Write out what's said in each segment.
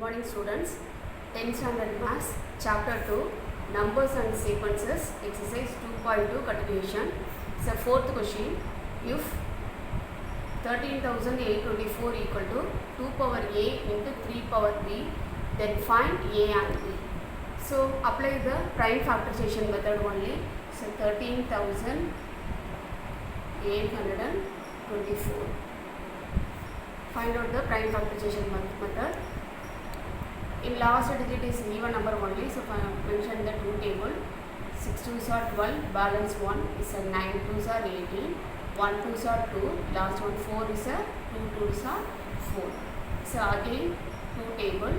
morning students. 10th standard maths chapter 2 numbers and sequences exercise 2.2 continuation. So fourth question, if 13,824 equal to 2 power a into 3 power b, then find a and b. So apply the prime factorization method only. So 13,824. Find out the prime factorization method. In last digit is even number only, so mention the two table. 6 2s are 12, balance 1 is a 9 2s are 18, 1 2s are 2, last one 4 is a 2 2s are 4. So again 2 table,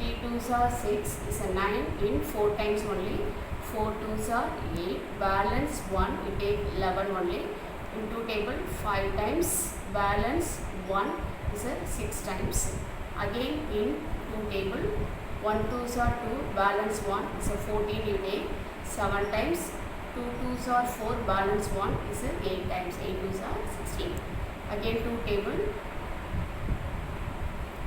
3 2s are 6 is a 9 in 4 times only, 4 2s are 8, balance 1 you take 11 only, in 2 table 5 times, balance 1 is a 6 times. Again in 2 table, 1 2s are 2, balance 1 is a 14 you take 7 times, 2 2s are 4, balance 1 is a 8 times, 8 2s are 16. Again 2 table,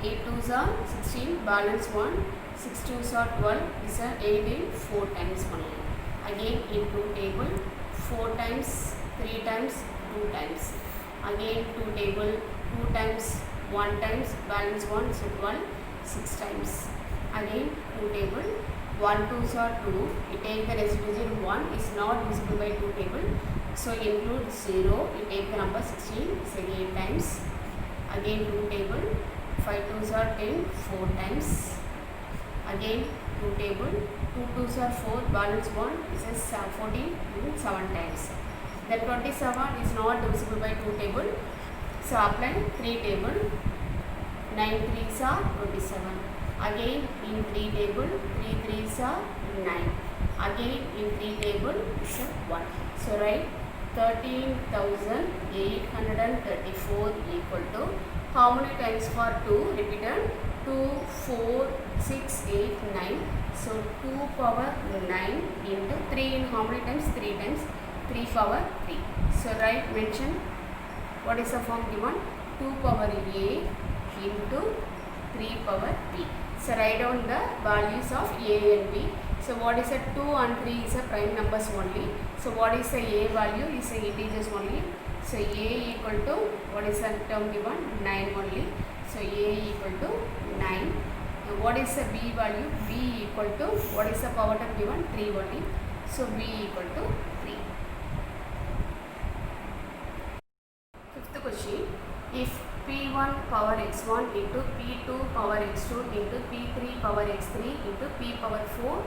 8 2s are 16, balance 1, 6 2s are 12 is a 8 in 4 times only. Again in 2 table, 4 times, 3 times, 2 times. Again 2 table, 2 times, 1 times, balance 1 so 12, 6 times. Again 2 table, 1 2s are 2, you take the residual digit 1 is not divisible by 2 table, so include 0, you take the number 16, so 8 times. Again 2 table, 5 2s are 10, 4 times. Again 2 table, 2 2s are 4, balance 1 is 14 in 7 times. Then 27 is not divisible by 2 table, so apply 3 table, 9 3s are 27. Again in 3 table, 3 3s are 9. Again in 3 table is 1. So write 13,834 equal to how many times for 2? Repeated 2, 4, 6, 8, 9. So 2 power 9 into 3 in how many times? 3 times. 3 power 3. So write mention what is the form given? 2 power a into 3 power b. So write down the values of a and b. So what is a 2 and 3 is a prime numbers only. So what is the a value? Is a integers only. So a equal to what is the term given? 9 only. So a equal to 9. And what is the b value? B equal to what is the power term given? 3 only. So b equal to 3. Fifth question. If p1 power x1 into p2 power x2 into p3 power x3 into p power 4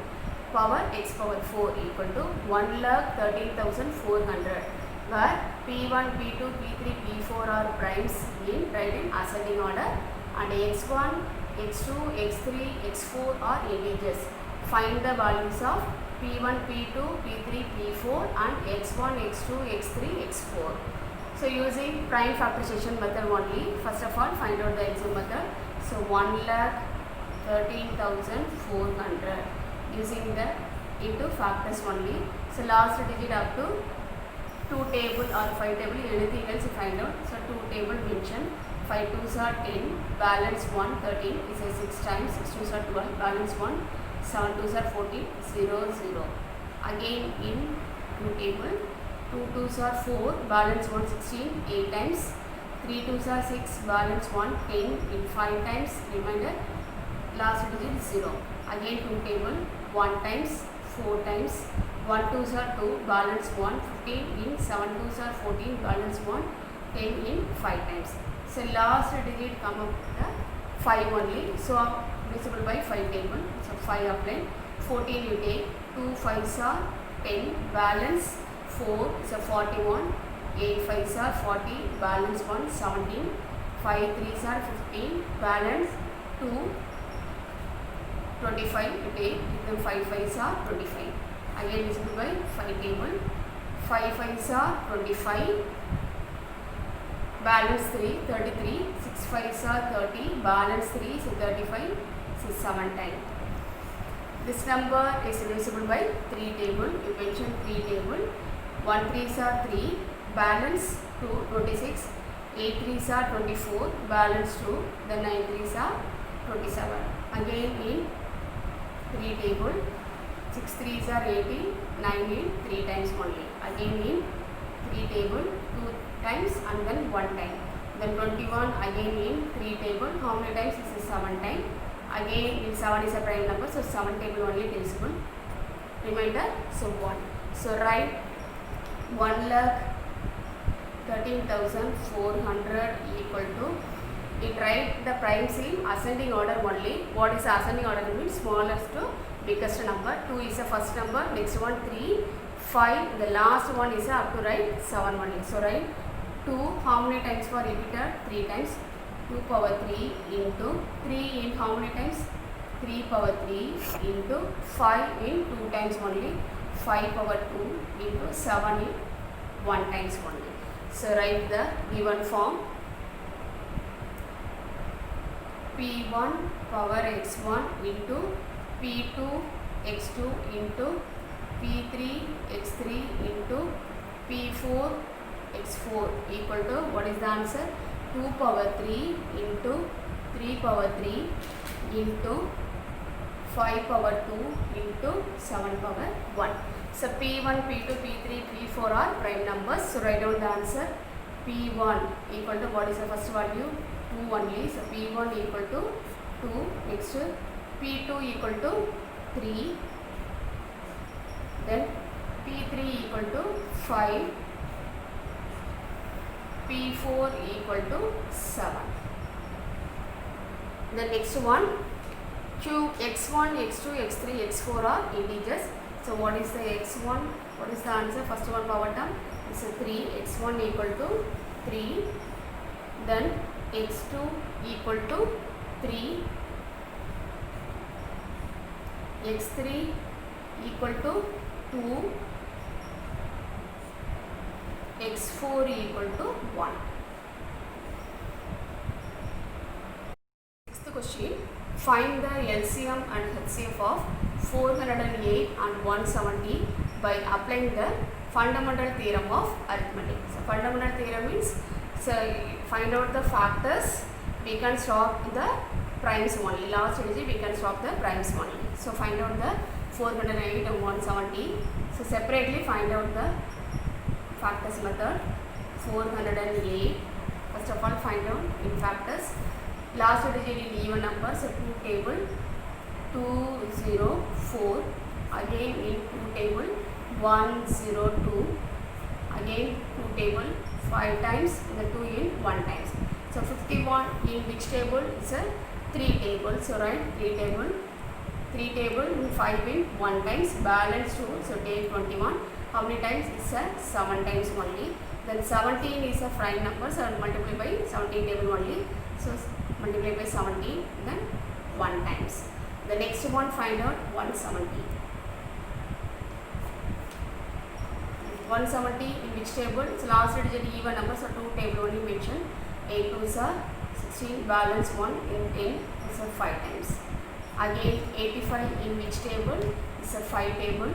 power x power 4 equal to 1,13,400, where p1 p2 p3 p4 are primes in right in ascending order and x1 x2 x3 x4 are integers. Find the values of p1 p2 p3 p4 and x1 x2 x3 x4. So using prime factorization method only, first of all find out the exam method. So 1,13,400 using the into factors only. So last digit up to 2 table or 5 table, anything else you find out. So 2 table mention, 5 2s are 10, balance 1 13 is a 6 times, 6 2s are 12, balance 1, 7 2s are 14, 0 0. Again in 2 table, 2 2s are 4, balance 1 16, 8 times, 3 2s are 6, balance 1 10 in 5 times, remainder last digit 0. Again 2 table, 1 times, 4 times, 1 2s are 2, balance 1 15 in 7 2s are 14, balance 1 10 in 5 times. So last digit come up the 5 only, so divisible by 5 table, so 5 apply, 14 you take, 2 5s are 10, balance 4 is a 41, 8 5s are 40, balance 1 17, 5 3s are 15, balance 2 25 you take, then 5 5s are 25. Again divisible by 5 table, 5 5s are 25, balance 3 33, 6 5s are 30, balance 3 so 35, so 7 times. This number is divisible by 3 table, you mention 3 table, 1 3s are 3, balance 2 26, 8 3s are 24, balance 2, then 9 3s are 27. again in 3 table, 6 3s are 80, 9 in 3 times only, again in 3 table 2 times and then 1 time, then 21 again in 3 table, how many times? This is 7 times, again in 7 is a prime number, so 7 table only divisible, remainder so 1. So write 1,13,400 equal to, it write the primes in ascending order only. What is ascending order means smallest to biggest number. 2 is the first number, next one 3, 5, the last one is up to write 7 only. So write 2, how many times for repeated? 3 times, 2 power 3 into 3 in how many times? 3 power 3 into 5 in 2 times only, 5 power 2 into 7 in 1 times only. So write the given form. P1 power x1 into P2 x2 into P3 x3 into P4 x4 equal to, what is the answer? 2 power 3 into 3 power 3 into 5 power 2 into 7 power 1. So P1, P2, P3, P4 are prime numbers. So write down the answer. P1 equal to, what is the first value? 2 only. So P1 equal to 2. Next P2 equal to 3. Then P3 equal to 5. P4 equal to 7. The next one, x1, x2, x3, x4 are integers. So what is the x1? What is the answer? First one power term is 3. x1 equal to 3. Then x2 equal to 3. x3 equal to 2. x4 equal to 1. Sixth question. Find the LCM and HCF of 408 and 170 by applying the fundamental theorem of arithmetic. So fundamental theorem means, so find out the factors, we can swap the primes only. Last digit we can swap the primes only. So find out the 408 and 170. So separately find out the factors method. 408. First of all find out in factors. Last digit in even number, so 2 table 204, again in 2 table 102, again 2 table 5 times, the 2 in 1 times. So 51 in which table? It's a 3 table. So write 3 table in 5 in 1 times, balance 2, so take 21. How many times? It's a 7 times only. Then 17 is a prime number, so multiply by 17 table only. So multiply by 17, then 1 times. The next one find out 170. 170 in which table? It's last digit even number, so 2 table only mentioned. 8 2s are 16, balance 1 in 10, so 5 times. Again 85 in which table? It's a 5 table.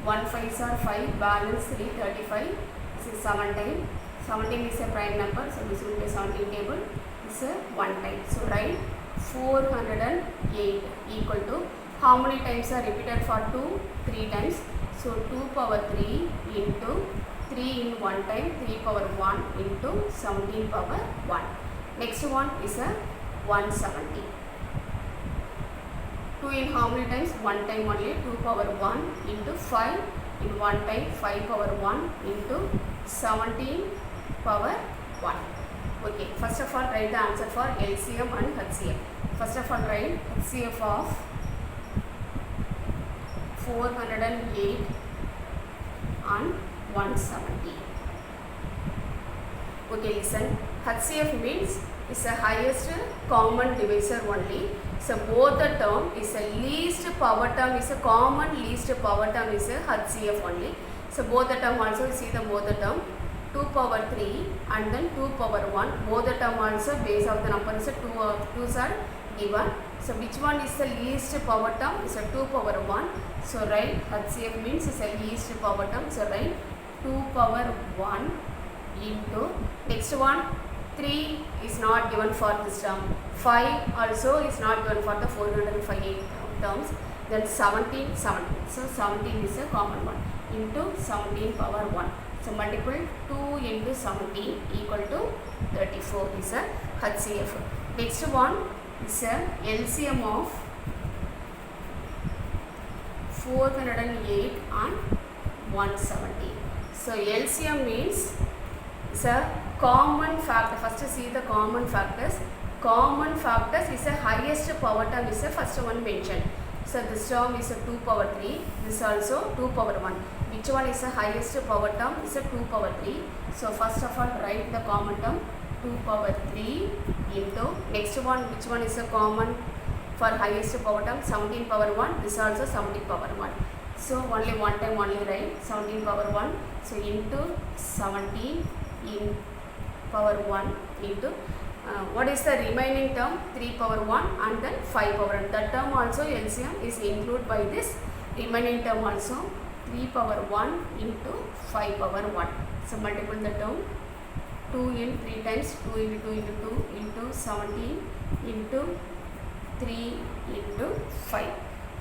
1 5s are 5, balance 3, 35. This is 7 times. 17 is a prime number, so this will be 17 table. This is 1 time. So write 408 equal to, how many times are repeated for 2? 3 times. So 2 power 3 into 3 in 1 time, 3 power 1 into 17 power 1. Next one is a 170. 2 in how many times? 1 time only. 2 power 1 into 5 in 1 time, 5 power 1 into 17 power 1. Okay, first of all write the answer for LCM and HCF. First of all write HCF of 408 and 170. Okay, listen. HCF means is the highest common divisor only. So both the term is a least power term is a common least power term is a HCF only. So both the term also see the both the term 2 power 3 and then 2 power 1. Both the term also base of the number is a 2's are given. So which one is the least power term? Is a 2 power 1. So write HCF means is a least power term. So write 2 power 1 into next one 3 is not given for this term. 5 also is not given for the 405 terms. Then 17. So 17 is a common one into 17 power 1. So multiple 2 into 17 equal to 34 is a HCF. Next one is a LCM of 408 and 170. So LCM means it's a common factor. First see the common factors. Common factors is a highest power term is the first one mentioned. So this term is a 2 power 3. This also 2 power 1. Which one is the highest power term? Is a 2 power 3. So first of all write the common term 2 power 3 into next one. Which one is a common for highest power term? 17 power 1. This also 17 power 1. So only one time only write 17 power 1. So into 17 in power 1 into what is the remaining term? 3 power 1 and then 5 power 1. That term also LCM is included by this remaining term also 3 power 1 into 5 power 1. So multiple the term 2 in 3 times 2 into 2 into 2 into 17 into 3 into 5.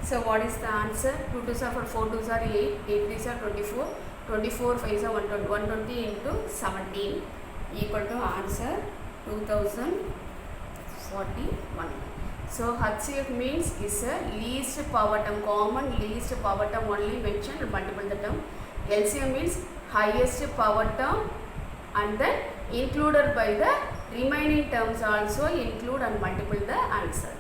So what is the answer? 2 2s are 4 2s are 8, 8 3s are 24, 24 5s are 120, 120 into 17 equal to answer 2041. So HCF means is a least power term, common least power term only mentioned, multiple the term. LCM means highest power term and then included by the remaining terms also include and multiple the answer.